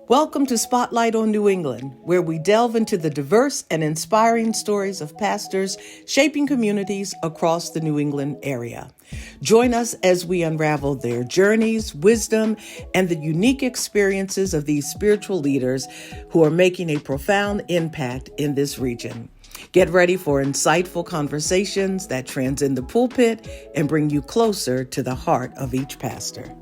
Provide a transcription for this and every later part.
Welcome to Spotlight on New England, where we delve into the diverse and inspiring stories of pastors shaping communities across the New England area. Join us as we unravel their journeys, wisdom, and the unique experiences of these spiritual leaders who are making a profound impact in this region. Get ready for insightful conversations that transcend the pulpit and bring you closer to the heart of each pastor.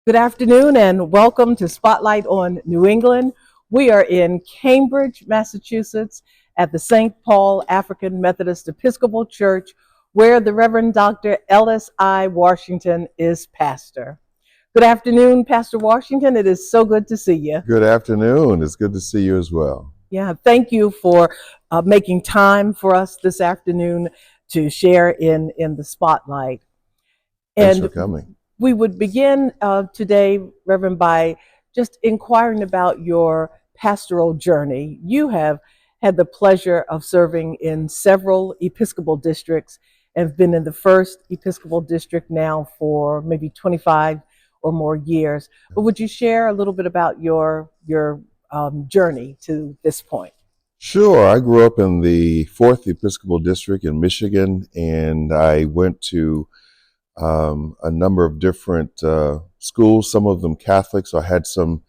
Good afternoon and welcome to Spotlight on New England. We are in Cambridge, Massachusetts at the St. Paul African Methodist Episcopal Church, where the Reverend Dr. Ellis I. Washington is pastor. Good afternoon, Pastor Washington. It is so good to see you. Good afternoon. It's good to see you as well. Yeah, thank you for making time for us this afternoon to share in the spotlight. Thanks for coming. We would begin today, Reverend, by just inquiring about your pastoral journey. You have had the pleasure of serving in several Episcopal districts and have been in the first Episcopal district now for maybe 25 or more years. But would you share a little bit about your journey to this point? Sure. I grew up in the 4th Episcopal District in Michigan, and I went to a number of different schools, some of them Catholic, so I had some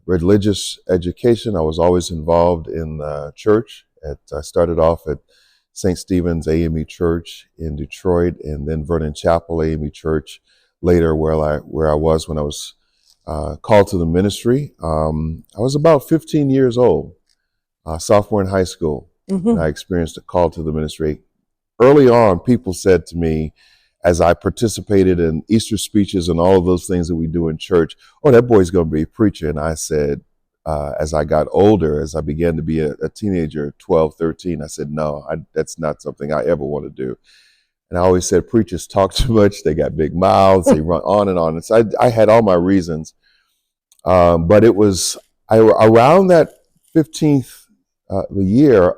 religious education. I was always involved in church. I started off at St. Stephen's A.M.E. Church in Detroit, and then Vernon Chapel A.M.E. Church later, where I was when I was called to the ministry. I was about 15 years old, sophomore in high school, and I experienced a call to the ministry. Early on, people said to me, as I participated in Easter speeches and all of those things that we do in church, "Oh, that boy's going to be a preacher." And I said, as I got older, as I began to be a teenager, 12, 13, I said, no, that's not something I ever want to do. And I always said, preachers talk too much. They got big mouths. They run on and on. And so I had all my reasons. But it was around that 15th year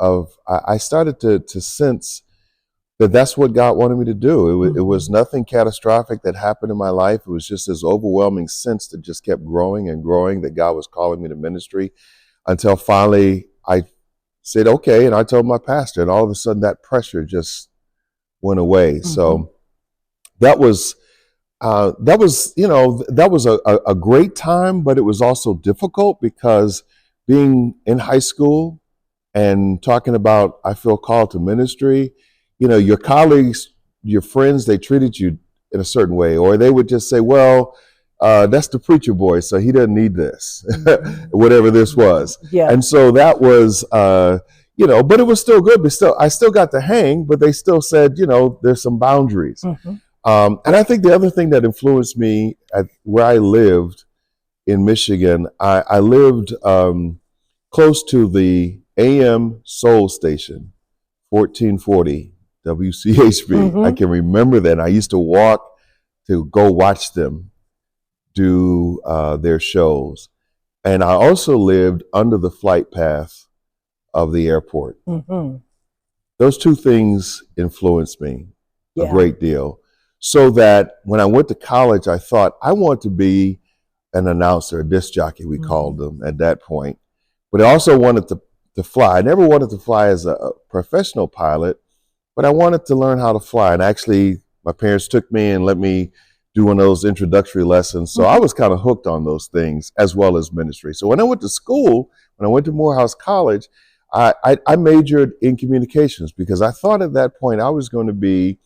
I started to sense that's what God wanted me to do. It was nothing catastrophic that happened in my life. It was just this overwhelming sense that just kept growing and growing, that God was calling me to ministry, until finally I said, okay. And I told my pastor, and all of a sudden that pressure just went away. So that was a great time, but it was also difficult because being in high school and talking about, I feel called to ministry, your colleagues, your friends, they treated you in a certain way, or they would just say, well, that's the preacher boy, so he doesn't need this, whatever this was. Yeah. And so that was, but it was still good, but I still got to hang, but they still said, there's some boundaries. And I think the other thing that influenced me at where I lived in Michigan, I lived close to the A.M. Soul Station, 1440 WCHB. I can remember that. I used to walk to go watch them do their shows. And I also lived under the flight path of the airport. Those two things influenced me a great deal. So that when I went to college, I thought I want to be an announcer, a disc jockey, we called them at that point. But I also wanted to fly. I never wanted to fly as a professional pilot, but I wanted to learn how to fly. And actually, my parents took me and let me do one of those introductory lessons. So I was kind of hooked on those things as well as ministry. So when I went to school, when I went to Morehouse College, I majored in communications because I thought at that point I was going to be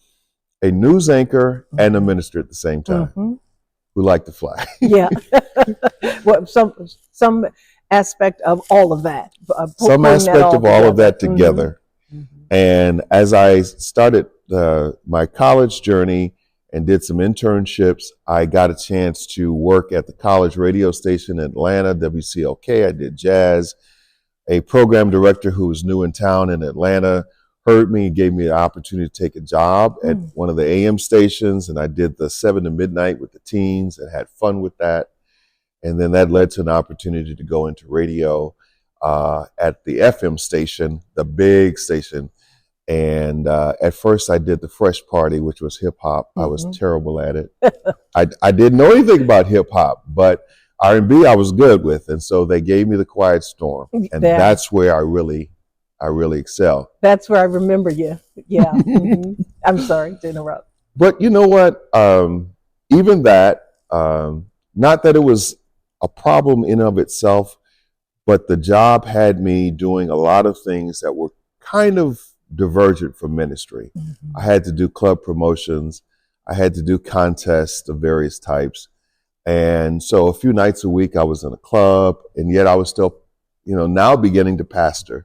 a news anchor and a minister at the same time who liked to fly. Yeah. Well, some aspect of all of that. Some aspect of all of that together. And as I started my college journey and did some internships, I got a chance to work at the college radio station in Atlanta, WCLK. I did jazz. A program director who was new in town in Atlanta heard me and gave me the opportunity to take a job at one of the AM stations. And I did the 7 to midnight with the teens and had fun with that. And then that led to an opportunity to go into radio at the FM station, the big station. And at first I did the Fresh Party, which was hip hop. I was terrible at it. I didn't know anything about hip hop, but R&B I was good with, and so they gave me the Quiet Storm, and that's where I really excel. That's where I remember you. Yeah. I'm sorry to interrupt. But you know what? Even that, not that it was a problem in of itself, but the job had me doing a lot of things that were kind of divergent from ministry. I had to do club promotions. I had to do contests of various types. And so a few nights a week I was in a club, and yet I was still, now beginning to pastor.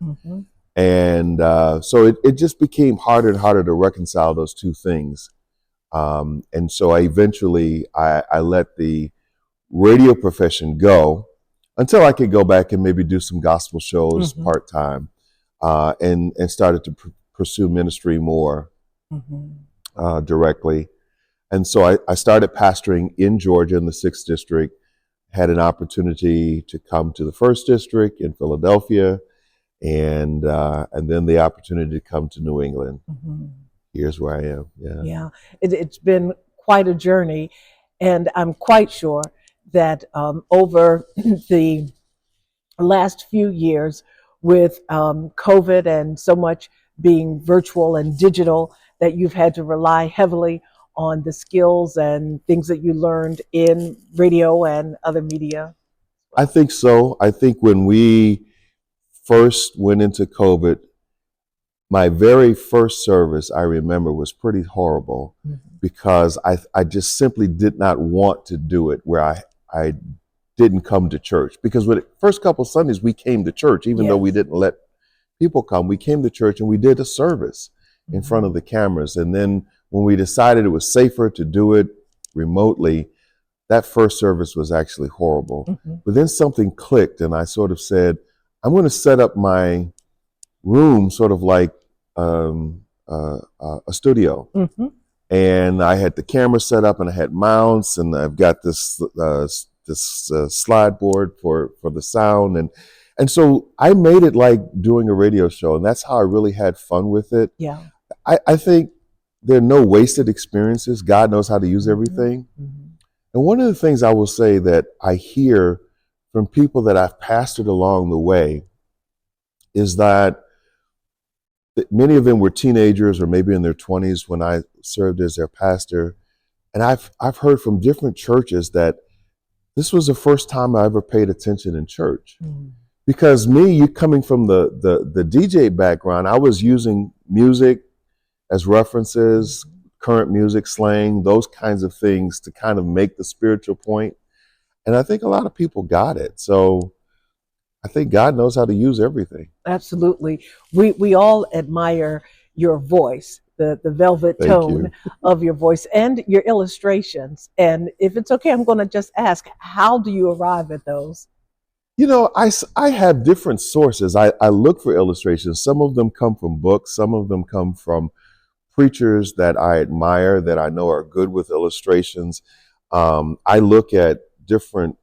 And so it just became harder and harder to reconcile those two things. And so I eventually let the radio profession go until I could go back and maybe do some gospel shows part-time, and started to pursue ministry more directly. And so I started pastoring in Georgia in the 6th District, had an opportunity to come to the 1st District in Philadelphia, and then the opportunity to come to New England. Here's where I am. Yeah. It's been quite a journey, and I'm quite sure that over the last few years with COVID and so much being virtual and digital, that you've had to rely heavily on the skills and things that you learned in radio and other media. I think so. I think when we first went into COVID, my very first service, I remember, was pretty horrible because I just simply did not want to do it where I didn't come to church. Because with the first couple of Sundays, we came to church, even though we didn't let people come. We came to church and we did a service in front of the cameras. And then when we decided it was safer to do it remotely, that first service was actually horrible. But then something clicked, and I sort of said, I'm going to set up my room sort of like a studio. And I had the camera set up, and I had mounts, and I've got this slide board for the sound, and so I made it like doing a radio show, and that's how I really had fun with it. I think there are no wasted experiences. God knows how to use everything. And one of the things I will say that I hear from people that I've pastored along the way is that many of them were teenagers or maybe in their 20s when I served as their pastor. And I've heard from different churches that this was the first time I ever paid attention in church. Because you coming from the DJ background, I was using music as references, current music, slang, those kinds of things to kind of make the spiritual point. And I think a lot of people got it. So I think God knows how to use everything. Absolutely. We all admire your voice, the velvet tone of your voice and your illustrations. And if it's okay, I'm going to just ask, how do you arrive at those? I have different sources. I look for illustrations. Some of them come from books. Some of them come from preachers that I admire, that I know are good with illustrations. I look at different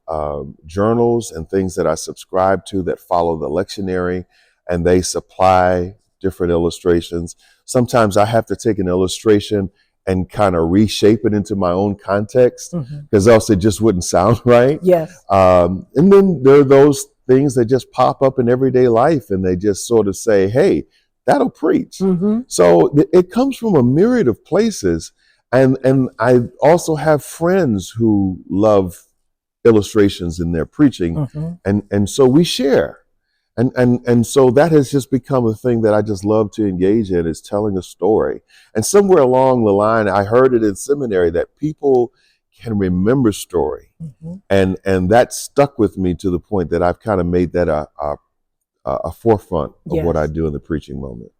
journals and things that I subscribe to that follow the lectionary, and they supply different illustrations. Sometimes I have to take an illustration and kind of reshape it into my own context, because else it just wouldn't sound right. And then there are those things that just pop up in everyday life, and they just sort of say, hey, that'll preach. So it comes from a myriad of places. And I also have friends who love illustrations in their preaching, and so we share. And so that has just become a thing that I just love to engage in, is telling a story. And somewhere along the line, I heard it in seminary that people can remember story. And that stuck with me to the point that I've kind of made that a forefront of what I do in the preaching moment.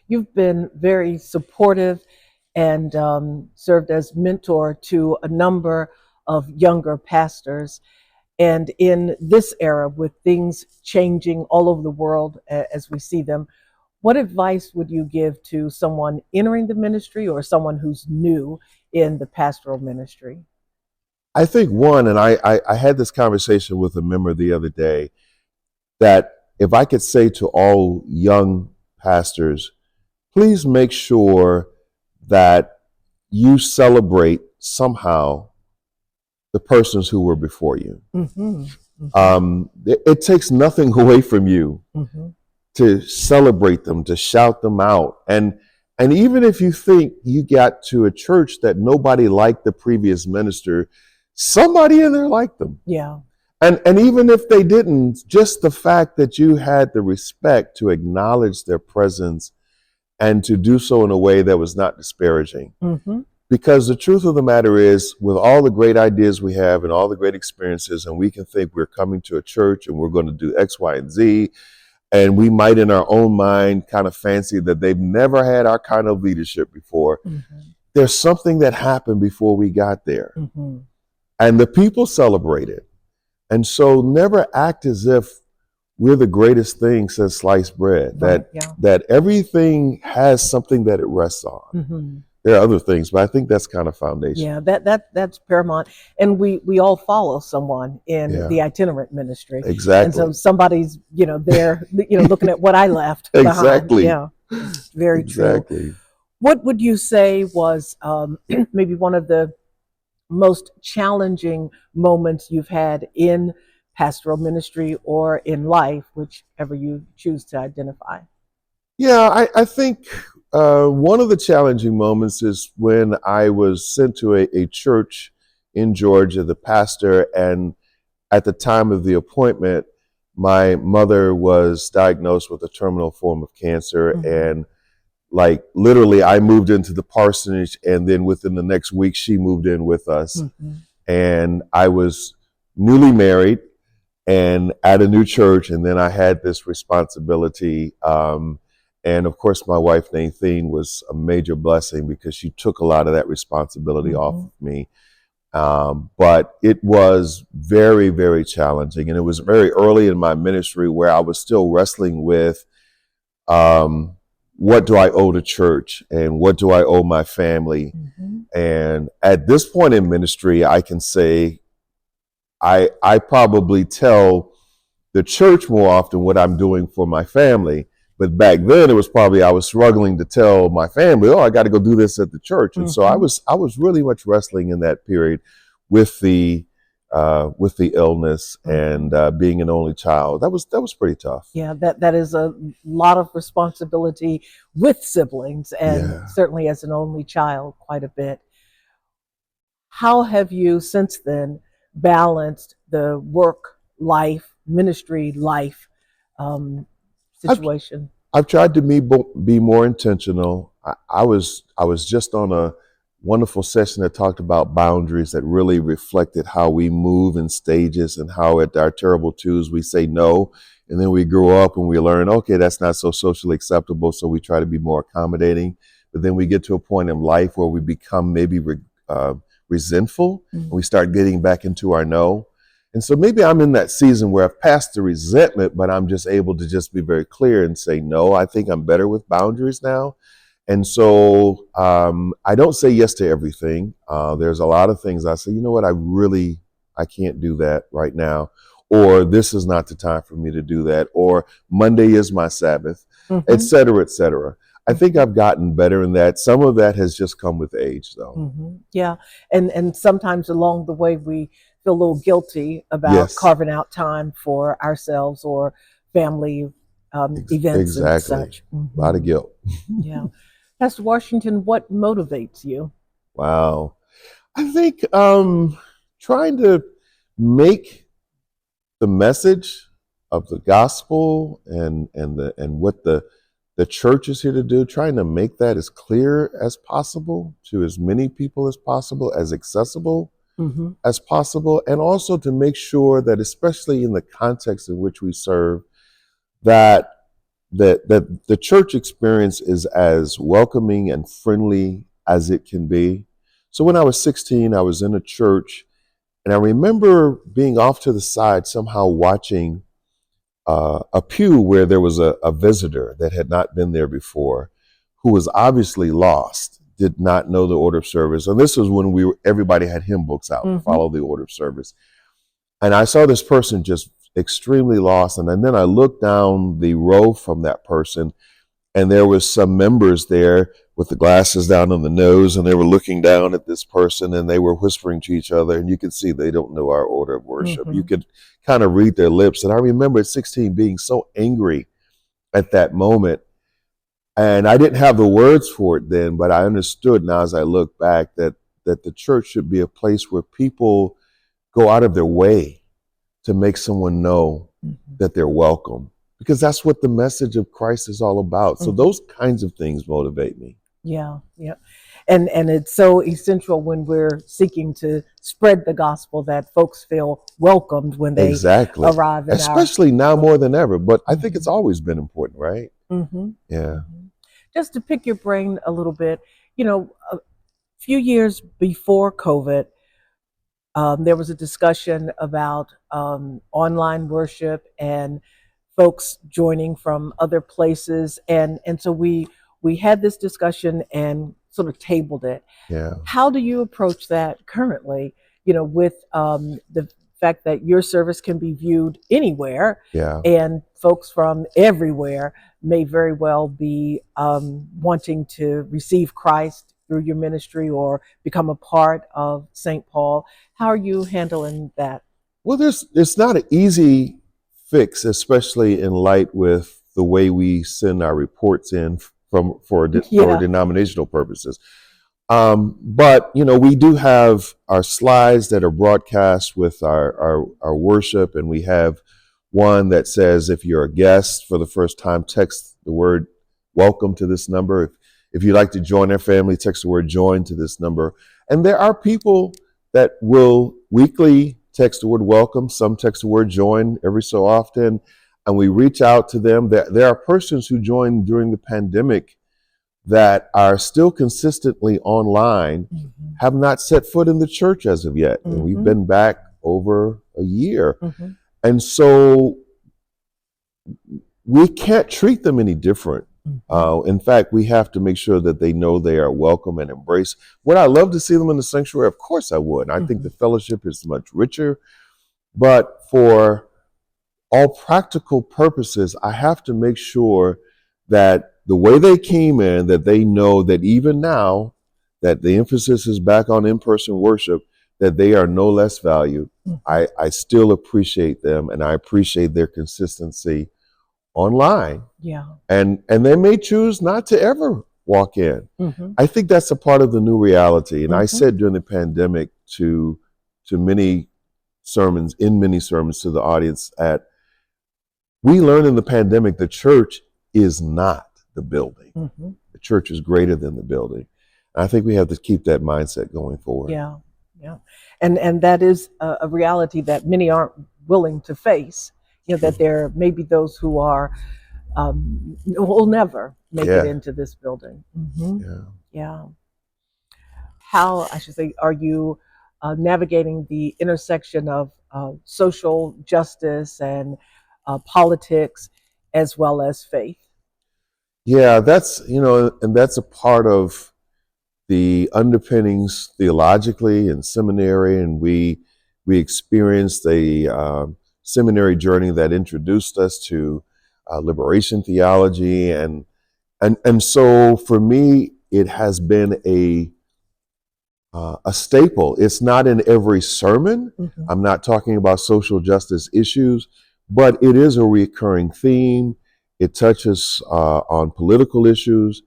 You've been very supportive and served as mentor to a number of younger pastors. And in this era, with things changing all over the world as we see them, what advice would you give to someone entering the ministry or someone who's new in the pastoral ministry? I think one, and I had this conversation with a member the other day, that if I could say to all young pastors, please make sure that you celebrate somehow the persons who were before you. Mm-hmm. Mm-hmm. It takes nothing away from you Mm-hmm. to celebrate them, to shout them out. And even if you think you got to a church that nobody liked the previous minister, somebody in there liked them. Yeah. And even if they didn't, just the fact that you had the respect to acknowledge their presence and to do so in a way that was not disparaging. Mm-hmm. Because the truth of the matter is, with all the great ideas we have and all the great experiences, and we can think we're coming to a church and we're going to do X, Y, and Z, and we might in our own mind kind of fancy that they've never had our kind of leadership before. Mm-hmm. There's something that happened before we got there. Mm-hmm. And the people celebrate it. And so never act as if we're the greatest thing since sliced bread, Right. Yeah. that everything has something that it rests on. Mm-hmm. There are other things, but I think that's kind of foundational. Yeah, that's paramount. And we all follow someone in Yeah. the itinerant ministry. Exactly. And so somebody's, there, looking at what I left Exactly. behind. Yeah, very true. Exactly. What would you say was maybe one of the most challenging moments you've had in pastoral ministry or in life, whichever you choose to identify? Yeah, I think one of the challenging moments is when I was sent to a church in Georgia, the pastor, and at the time of the appointment, my mother was diagnosed with a terminal form of cancer. Mm-hmm. And like literally I moved into the parsonage, and then within the next week she moved in with us. Mm-hmm. And I was newly married and at a new church, and then I had this responsibility. And of course, my wife, Nadine, was a major blessing because she took a lot of that responsibility Mm-hmm. off of me. But it was very, very challenging. And it was very early in my ministry where I was still wrestling with what do I owe the church and what do I owe my family? Mm-hmm. And at this point in ministry, I can say I probably tell the church more often what I'm doing for my family. But back then it was probably I was struggling to tell my family, oh, I got to go do this at the church. And Mm-hmm. so I was really much wrestling in that period with the illness and being an only child. That was pretty tough. Yeah, that is a lot of responsibility with siblings, and Yeah. certainly as an only child, quite a bit. How have you since then balanced the work life, ministry life situation? I've tried to be more intentional. I was just on a wonderful session that talked about boundaries that really reflected how we move in stages and how at our terrible twos we say no, and then we grow up and we learn, okay, that's not so socially acceptable, so we try to be more accommodating. But then we get to a point in life where we become maybe resentful, and we start getting back into our no. And so maybe I'm in that season where I've passed the resentment, but I'm just able to just be very clear and say, no, I think I'm better with boundaries now. And so I don't say yes to everything. There's a lot of things I say, you know what, I can't do that right now. Or this is not the time for me to do that. Or Monday is my Sabbath, Mm-hmm. et cetera, et cetera. I think I've gotten better in that. Some of that has just come with age, though. Mm-hmm. Yeah, and sometimes along the way we feel a little guilty about Yes. carving out time for ourselves or family events Exactly. and such. Mm-hmm. A lot of guilt. Yeah. Pastor Washington, what motivates you? Wow. I think trying to make the message of the gospel and what the church is here to do, trying to make that as clear as possible to as many people as possible, as accessible Mm-hmm. as possible, and also to make sure that, especially in the context in which we serve, that the church experience is as welcoming and friendly as it can be. So when I was 16, I was in a church, and I remember being off to the side, somehow watching a pew where there was a visitor that had not been there before, who was obviously lost, did not know the order of service. And this was when everybody had hymn books out to follow the order of service. And I saw this person just extremely lost. And then I looked down the row from that person, and there was some members there with the glasses down on the nose, and they were looking down at this person, and they were whispering to each other, and you could see they don't know our order of worship. You could kind of read their lips. And I remember at 16 being so angry at that moment. And I didn't have the words for it then, but I understood now as I look back that the church should be a place where people go out of their way to make someone know that they're welcome, because that's what the message of Christ is all about. So those kinds of things motivate me. Yeah, yeah. And it's so essential when we're seeking to spread the gospel that folks feel welcomed when they arrive. Especially now more than ever, but I think it's always been important, right? Yeah. Just to pick your brain a little bit, a few years before COVID, there was a discussion about online worship and folks joining from other places. And so we had this discussion and sort of tabled it. Yeah. How do you approach that currently, with the fact that your service can be viewed anywhere, and folks from everywhere may very well be wanting to receive Christ through your ministry or become a part of St. Paul? How are you handling that? Well, it's not an easy fix, especially in light with the way we send our reports in for denominational purposes. But we do have our slides that are broadcast with our worship, and we have one that says, if you're a guest for the first time, text the word welcome to this number. If you'd like to join our family, text the word join to this number. And there are people that will weekly text the word welcome. Some text the word join every so often, and we reach out to them. There are persons who joined during the pandemic that are still consistently online, have not set foot in the church as of yet. And we've been back over a year. And so we can't treat them any different. In fact, we have to make sure that they know they are welcome and embraced. Would I love to see them in the sanctuary? Of course I would. I think the fellowship is much richer. But for all practical purposes, I have to make sure that the way they came in, that they know that even now that the emphasis is back on in-person worship, that they are no less valued. I still appreciate them, and I appreciate their consistency online. And they may choose not to ever walk in. I think that's a part of the new reality. And I said during the pandemic to many sermons to the audience we learned in the pandemic the church is not the building. The church is greater than the building. And I think we have to keep that mindset going forward. Yeah. And that is a reality that many aren't willing to face. That there may be those who are will never make it into this building. How, I should say, are you navigating the intersection of social justice and politics as well as faith? Yeah, that's, and that's a part of the underpinnings theologically in seminary. And we experienced a seminary journey that introduced us to liberation theology. And so for me, it has been a staple. It's not in every sermon. I'm not talking about social justice issues, but it is a recurring theme. It touches on political issues.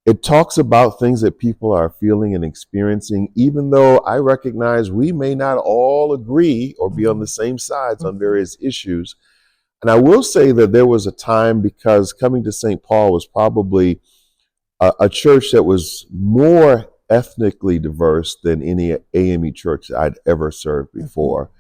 It talks about things that people are feeling and experiencing, even though I recognize we may not all agree or be on the same sides on various issues. And I will say that there was a time, because coming to St. Paul was probably a church that was more ethnically diverse than any A.M.E. church I'd ever served before.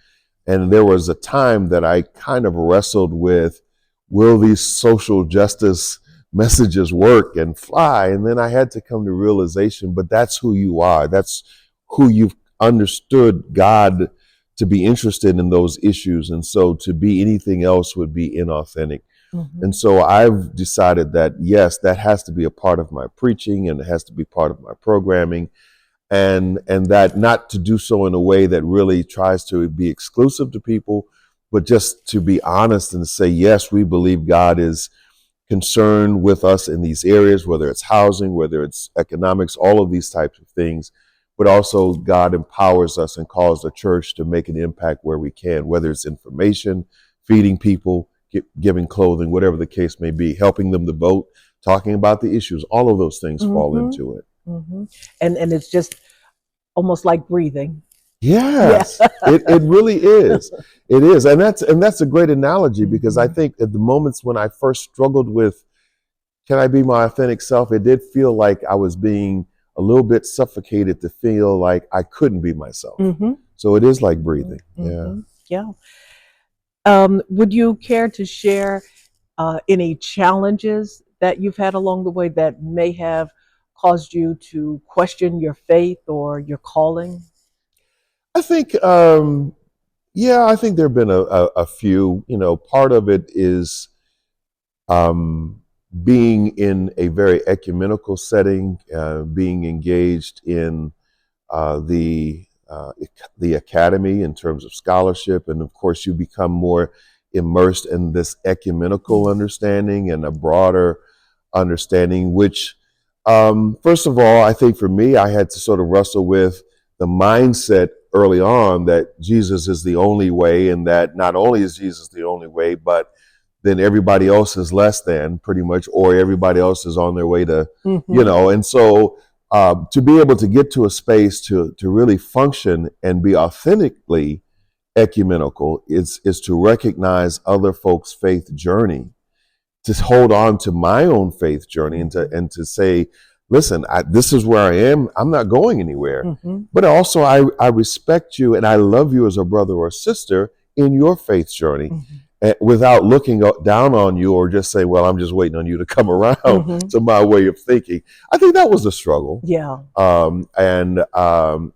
And there was a time that I kind of wrestled with, will these social justice messages work and fly? And then I had to come to realization, but that's who you are. That's who you've understood God to be interested in those issues. And so to be anything else would be inauthentic. And so I've decided that, yes, that has to be a part of my preaching, and it has to be part of my programming, and that not to do so in a way that really tries to be exclusive to people, but just to be honest and say, yes, we believe God is concerned with us in these areas, whether it's housing, whether it's economics, all of these types of things. But also God empowers us and calls the church to make an impact where we can, whether it's information, feeding people, giving clothing, whatever the case may be, helping them to vote, talking about the issues. All of those things fall into it. And it's just almost like breathing. Yes, it really is. It is. And that's a great analogy, because I think at the moments when I first struggled with, can I be my authentic self? It did feel like I was being a little bit suffocated, to feel like I couldn't be myself. So it is like breathing. Yeah. Would you care to share any challenges that you've had along the way that may have caused you to question your faith or your calling? I think, I think there have been a few. Part of it is being in a very ecumenical setting, being engaged in the academy in terms of scholarship, and of course you become more immersed in this ecumenical understanding and a broader understanding, which first of all, I think for me, I had to sort of wrestle with the mindset early on that Jesus is the only way, and that not only is Jesus the only way, but then everybody else is less than, pretty much, or everybody else is on their way to, and so to be able to get to a space to really function and be authentically ecumenical is to recognize other folks' faith journey, to hold on to my own faith journey, and to say, listen, this is where I am. I'm not going anywhere. But also, I respect you and I love you as a brother or sister in your faith journey, without looking down on you or just say, well, I'm just waiting on you to come around to my way of thinking. I think that was a struggle.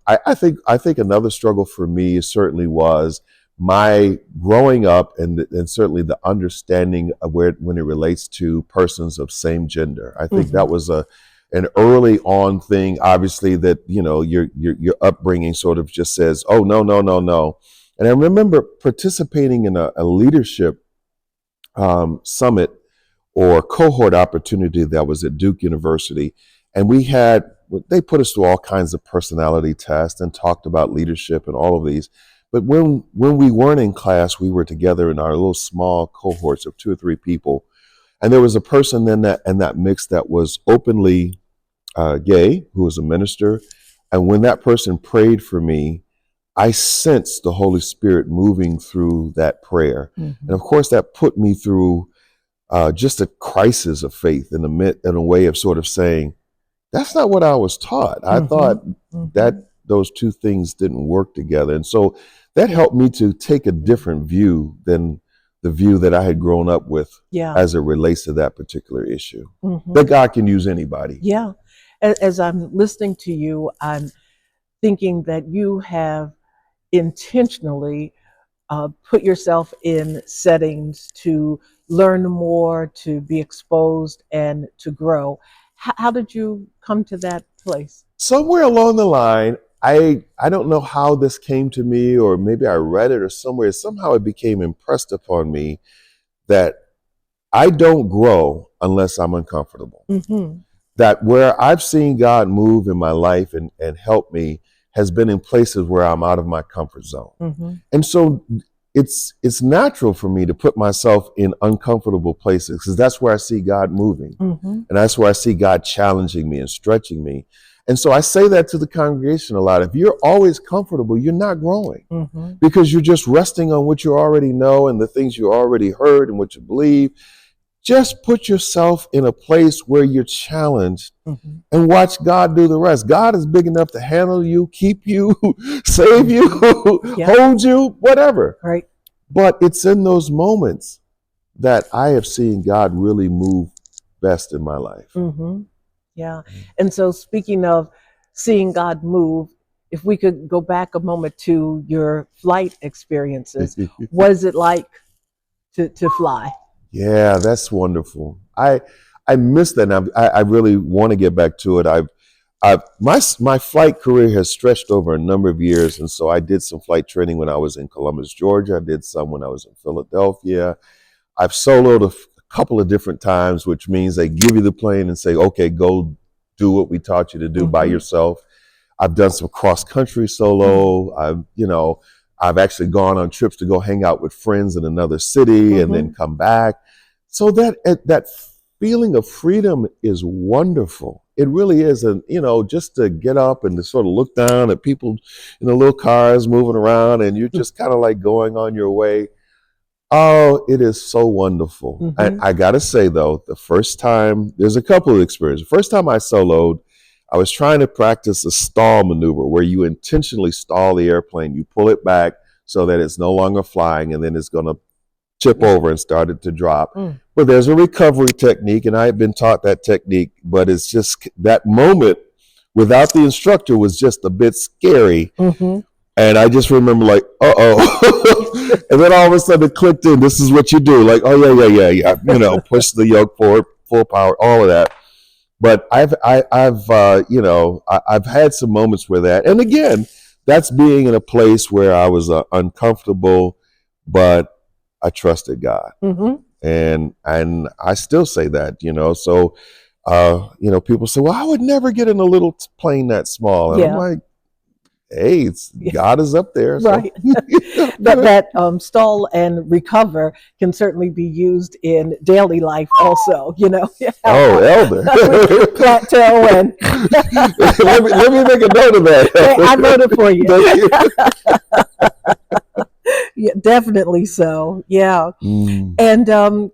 I think another struggle for me certainly was my growing up, and certainly the understanding of when it relates to persons of same gender. I think that was an early on thing, obviously, that your upbringing sort of just says, oh, no. And I remember participating in a leadership summit or cohort opportunity that was at Duke University, and they put us through all kinds of personality tests and talked about leadership and all of these. But when we weren't in class, we were together in our little small cohorts of 2 or 3 people. And there was a person in that mix that was openly gay, who was a minister. And when that person prayed for me, I sensed the Holy Spirit moving through that prayer. And of course, that put me through just a crisis of faith in a way of sort of saying, that's not what I was taught. I thought that those two things didn't work together. And so that helped me to take a different view than the view that I had grown up with as it relates to that particular issue. That God can use anybody. Yeah. As I'm listening to you, I'm thinking that you have intentionally put yourself in settings to learn more, to be exposed, and to grow. How did you come to that place? Somewhere along the line, I don't know how this came to me, or maybe I read it or somewhere. Somehow it became impressed upon me that I don't grow unless I'm uncomfortable. That where I've seen God move in my life and help me has been in places where I'm out of my comfort zone. And so it's natural for me to put myself in uncomfortable places, because that's where I see God moving. And that's where I see God challenging me and stretching me. And so I say that to the congregation a lot. If you're always comfortable, you're not growing, because you're just resting on what you already know and the things you already heard and what you believe. Just put yourself in a place where you're challenged and watch God do the rest. God is big enough to handle you, keep you, save you, hold you, whatever. Right. But it's in those moments that I have seen God really move best in my life. Yeah. And so, speaking of seeing God move, if we could go back a moment to your flight experiences, what is it like to fly? Yeah, that's wonderful. I miss that. And I really want to get back to it. My flight career has stretched over a number of years, and so I did some flight training when I was in Columbus, Georgia. I did some when I was in Philadelphia. I've soloed a couple of different times, which means they give you the plane and say, okay, go do what we taught you to do by yourself. I've done some cross country solo. I've actually gone on trips to go hang out with friends in another city and then come back. So that feeling of freedom is wonderful. It really is. And, just to get up and to sort of look down at people in the little cars moving around and you're just kind of like going on your way. Oh, it is so wonderful. I got to say, though, the first time, there's a couple of experiences. The first time I soloed, I was trying to practice a stall maneuver where you intentionally stall the airplane. You pull it back so that it's no longer flying and then it's going to tip over and start it to drop. But there's a recovery technique, and I had been taught that technique, but it's just that moment without the instructor was just a bit scary. And I just remember like, uh-oh. And then all of a sudden it clicked in. This is what you do. Like, oh, yeah. Push the yoke forward, full power, all of that. But I've had some moments where that, and again, that's being in a place where I was uncomfortable, but I trusted God. And I still say that, so, people say, well, I would never get in a little plane that small. And I'm like, hey, God is up there. So. Right. that stall and recover can certainly be used in daily life also, Oh, elder. Plateau and let me make a note of that. I voted for you. Yeah, definitely so. Yeah. And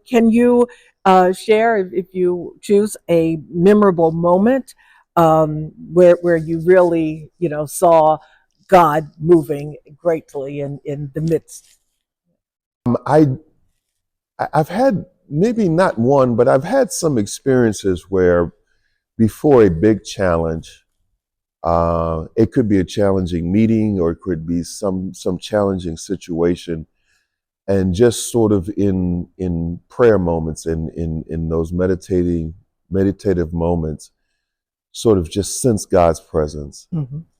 can you share, if you choose, a memorable moment where you really, saw God moving greatly in the midst? I've had maybe not one, but I've had some experiences where before a big challenge, it could be a challenging meeting or it could be some challenging situation, and just sort of in prayer moments, in those meditative moments, sort of just sense God's presence.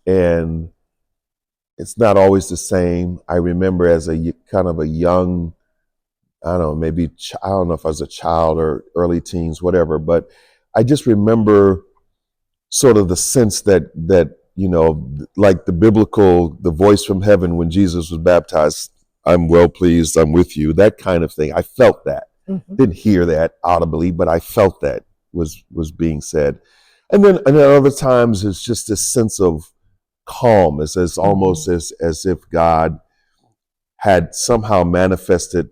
And it's not always the same. I remember as a kind of a young, I don't know, maybe, I don't know if I was a child or early teens, whatever, but I just remember sort of the sense that like the voice from heaven when Jesus was baptized, I'm well pleased, I'm with you, that kind of thing. I felt that. Didn't hear that audibly, but I felt that was being said. And then other times it's just this sense of calm. It's almost as if God had somehow manifested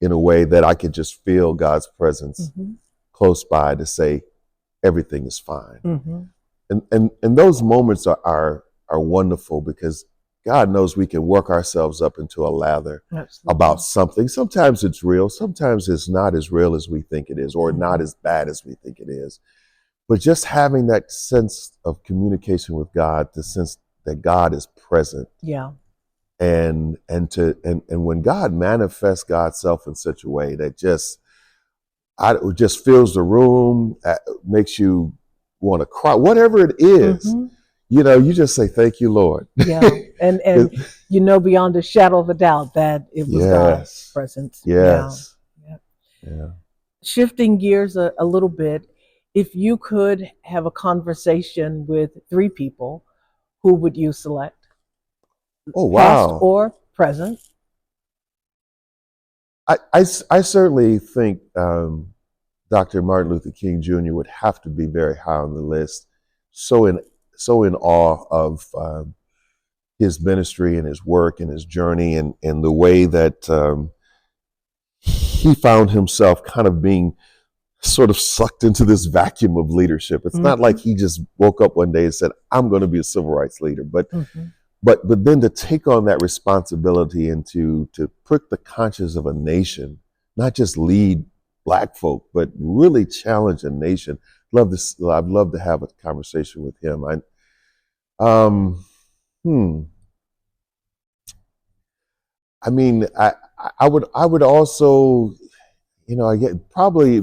in a way that I could just feel God's presence close by to say everything is fine. And those moments are wonderful because God knows we can work ourselves up into a lather about something. Sometimes it's real, sometimes it's not as real as we think it is, or not as bad as we think it is. But just having that sense of communication with God, the sense that God is present. Yeah. And when God manifests God's self in such a way that just fills the room, makes you want to cry, whatever it is, you just say, thank you, Lord. Yeah. And beyond a shadow of a doubt that it was God's presence. Yes. Yeah. Shifting gears a little bit, if you could have a conversation with 3 people, who would you select? Oh, wow. Past or present? I certainly think Dr. Martin Luther King Jr. would have to be very high on the list. So in awe of his ministry and his work and his journey and the way that he found himself kind of being sort of sucked into this vacuum of leadership. It's not like he just woke up one day and said, I'm going to be a civil rights leader, but then to take on that responsibility and to prick the conscience of a nation, not just lead Black folk, but really challenge a nation. I'd love to have a conversation with him. I mean, I would also, I get probably a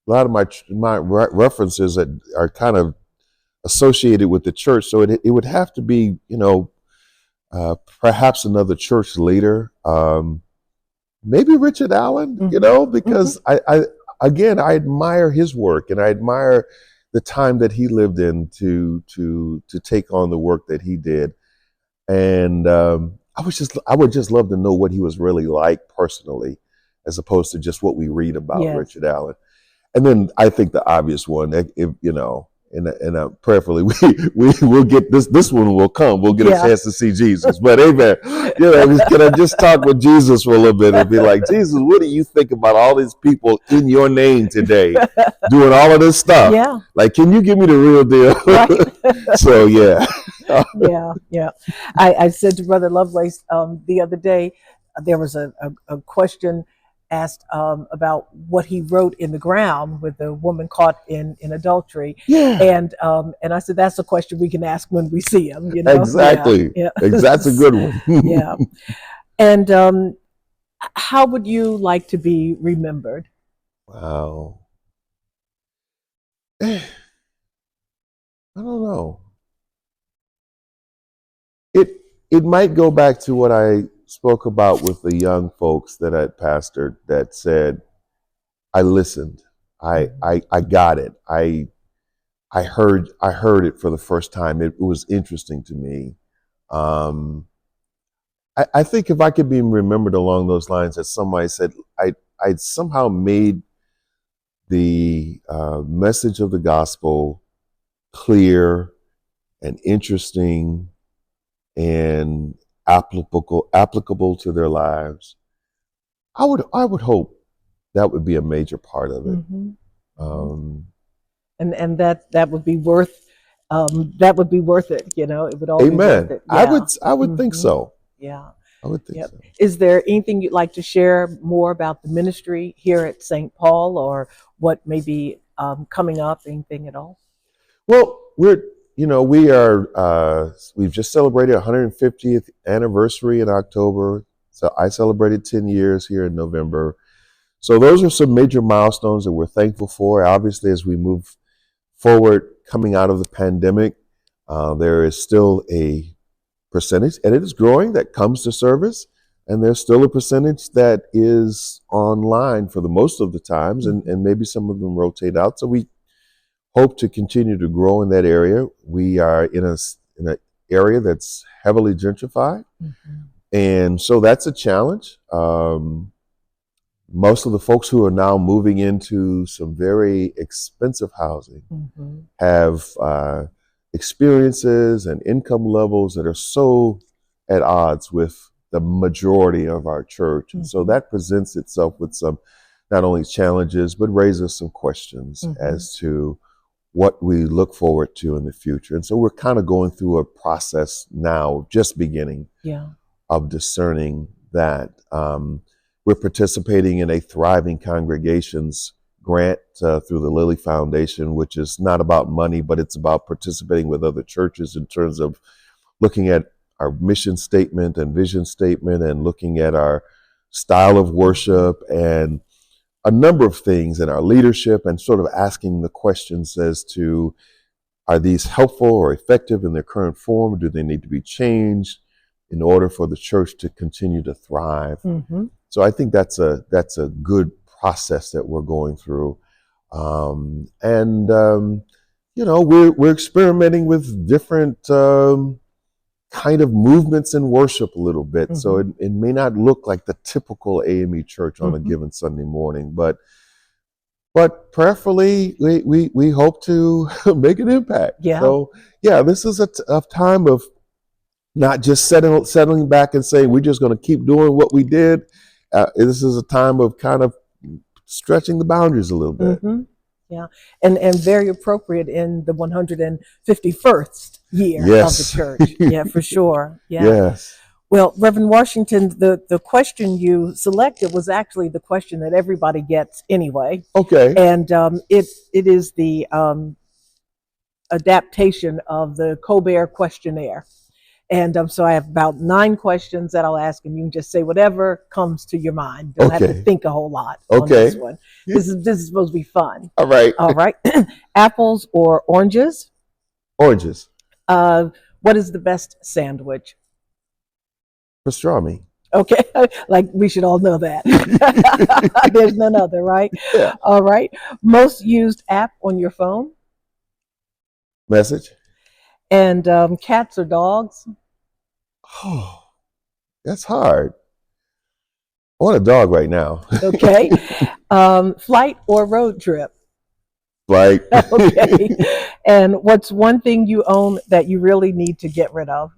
lot of my references that are kind of associated with the church. So it would have to be, perhaps another church leader. maybe Richard Allen, you know, because I admire his work, and I admire the time that he lived in to take on the work that he did. And I would just love to know what he was really like personally, as opposed to just what we read about Yes. Richard Allen. And then I think the obvious one, if you know, and prayerfully we will get this one will come. We'll get a chance to see Jesus. But amen. You know, can I just talk with Jesus for a little bit and be like, Jesus, what do you think about all these people in your name today doing all of this stuff? Yeah. Like, can you give me the real deal? Right. So yeah. Yeah. I said to Brother Lovelace the other day, there was a question asked about what he wrote in the ground with the woman caught in adultery. Yeah. And I said, that's a question we can ask when we see him, you know? Exactly. Yeah. That's a good one. Yeah. And how would you like to be remembered? Wow. I don't know. It might go back to what I spoke about with the young folks that I pastored that said, I listened. I got it. I heard it for the first time. It was interesting to me. I think if I could be remembered along those lines, as somebody said, I'd somehow made the message of the gospel clear and interesting and applicable to their lives. I would hope that would be a major part of it. And that would be worth it, you know. It would all be worth it. Yeah. I would think so. Yeah. I would think so. Is there anything you'd like to share more about the ministry here at St. Paul, or what may be coming up, anything at all? Well, we've just celebrated 150th anniversary in October. So I celebrated 10 years here in November. So those are some major milestones that we're thankful for. Obviously, as we move forward, coming out of the pandemic, there is still a percentage, and it is growing, that comes to service. And there's still a percentage that is online for the most of the times, and maybe some of them rotate out. So we hope to continue to grow in that area. We are in an area that's heavily gentrified, and so that's a challenge. Most of the folks who are now moving into some very expensive housing have experiences and income levels that are so at odds with the majority of our church. And so that presents itself with some not only challenges, but raises some questions as to what we look forward to in the future. And so we're kind of going through a process now, just beginning, of discerning that. We're participating in a Thriving Congregations grant through the Lilly Foundation, which is not about money, but it's about participating with other churches in terms of looking at our mission statement and vision statement, and looking at our style of worship and a number of things in our leadership, and sort of asking the questions as to, are these helpful or effective in their current form? Do they need to be changed in order for the church to continue to thrive? So I think that's a good process that we're going through. We're experimenting with different kind of movements in worship a little bit. So it may not look like the typical A.M.E. church on a given Sunday morning, but prayerfully we hope to make an impact. So this is a time of not just settling back and saying we're just going to keep doing what we did. This is a time of kind of stretching the boundaries a little bit. Yeah, and very appropriate in the 151st year of the church. Yeah, for sure. Yeah. Yes. Well, Reverend Washington, the question you selected was actually the question that everybody gets anyway. Okay. And it is the adaptation of the Colbert questionnaire. And so I have about 9 questions that I'll ask, and you can just say whatever comes to your mind. Don't have to think a whole lot on this one. This is supposed to be fun. All right. All right. Apples or oranges? Oranges. What is the best sandwich? Pastrami. Okay, like we should all know that. There's none other, right? Yeah. All right. Most used app on your phone, Message. and cats or dogs? Oh, that's hard. I want a dog right now. Okay. Flight or road trip? Like Okay. And what's one thing you own that you really need to get rid of?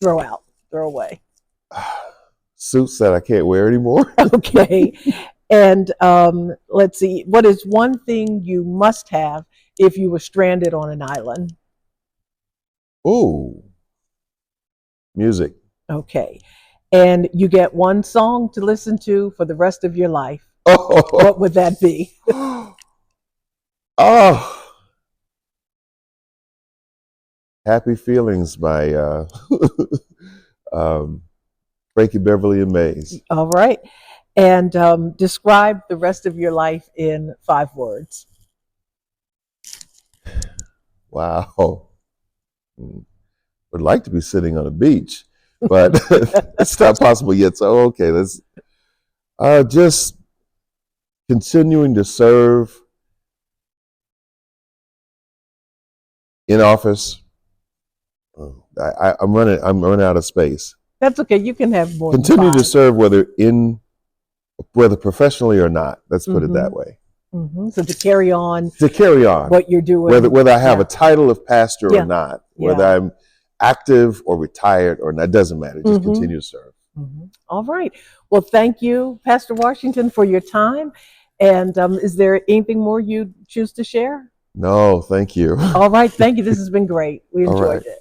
Throw out, throw away. suits that I can't wear anymore. Okay. And let's see, what is one thing you must have if you were stranded on an island? Ooh, music. Okay. And you get one song to listen to for the rest of your life. Oh, What would that be? oh, Happy Feelings by um, Frankie Beverly and Mays. All right. And describe the rest of your life in 5 words. Wow. Would like to be sitting on a beach, but it's not possible yet. So, okay, let's just continuing to serve in office. I'm running out of space. That's okay. You can have more. Continue to serve whether professionally or not. Let's put it that way. So to carry on what you're doing, whether I have a title of pastor or not, whether Yeah. I'm active or retired or not, doesn't matter. Just continue to serve. All right. Well, thank you, Pastor Washington, for your time. And is there anything more you choose to share? No, thank you. All right. Thank you. This has been great. We All enjoyed right. it.